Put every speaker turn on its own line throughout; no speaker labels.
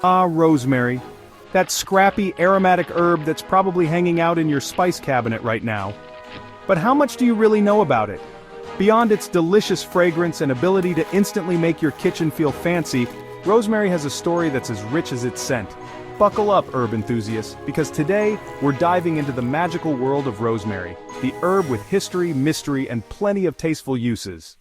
Ah, rosemary. That scrappy, aromatic herb that's probably hanging out in your spice cabinet right now. But how much do you really know about it? Beyond its delicious fragrance and ability to instantly make your kitchen feel fancy, rosemary has a story that's as rich as its scent. Buckle up, herb enthusiasts, because today, we're diving into the magical world of rosemary, the herb with history, mystery, and plenty of tasteful uses.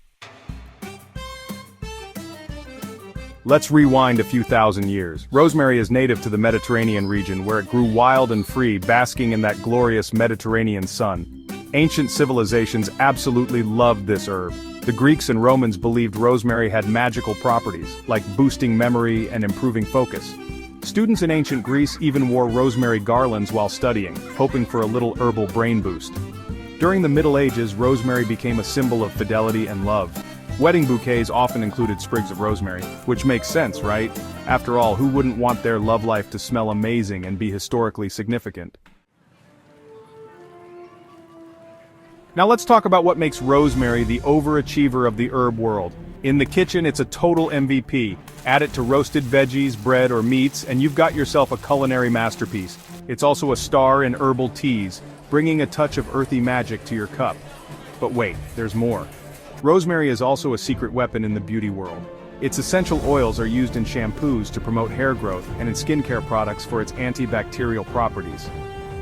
Let's rewind a few thousand years. Rosemary is native to the Mediterranean region where it grew wild and free, basking in that glorious Mediterranean sun. Ancient civilizations absolutely loved this herb. The Greeks and Romans believed rosemary had magical properties, like boosting memory and improving focus. Students in ancient Greece even wore rosemary garlands while studying, hoping for a little herbal brain boost. During the Middle Ages, rosemary became a symbol of fidelity and love. Wedding bouquets often included sprigs of rosemary, which makes sense, right? After all, who wouldn't want their love life to smell amazing and be historically significant? Now let's talk about what makes rosemary the overachiever of the herb world. In the kitchen, it's a total MVP. Add it to roasted veggies, bread, or meats, and you've got yourself a culinary masterpiece. It's also a star in herbal teas, bringing a touch of earthy magic to your cup. But wait, there's more. Rosemary is also a secret weapon in the beauty world. Its essential oils are used in shampoos to promote hair growth and in skincare products for its antibacterial properties.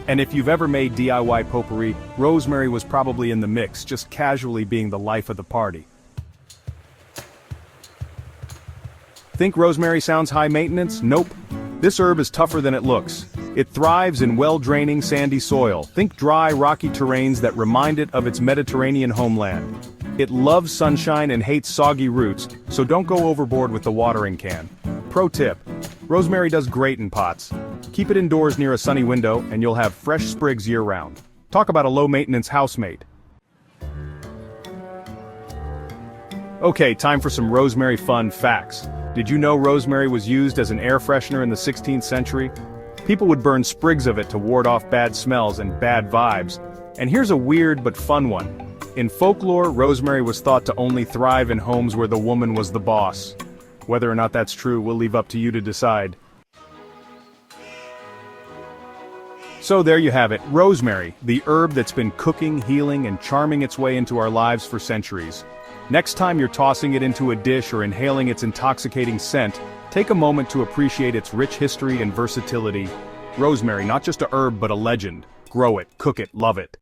And if you've ever made DIY potpourri, rosemary was probably in the mix, just casually being the life of the party. Think rosemary sounds high maintenance? Nope. This herb is tougher than it looks. It thrives in well-draining sandy soil. Think dry, rocky terrains that remind it of its Mediterranean homeland. It loves sunshine and hates soggy roots, so don't go overboard with the watering can. Pro tip: rosemary does great in pots. Keep it indoors near a sunny window, and you'll have fresh sprigs year-round. Talk about a low-maintenance housemate. Okay, time for some rosemary fun facts. Did you know rosemary was used as an air freshener in the 16th century? People would burn sprigs of it to ward off bad smells and bad vibes. And here's a weird but fun one. In folklore, rosemary was thought to only thrive in homes where the woman was the boss. Whether or not that's true, we'll leave up to you to decide. So there you have it, rosemary, the herb that's been cooking, healing, and charming its way into our lives for centuries. Next time you're tossing it into a dish or inhaling its intoxicating scent, take a moment to appreciate its rich history and versatility. Rosemary, not just a herb but a legend. Grow it, cook it, love it.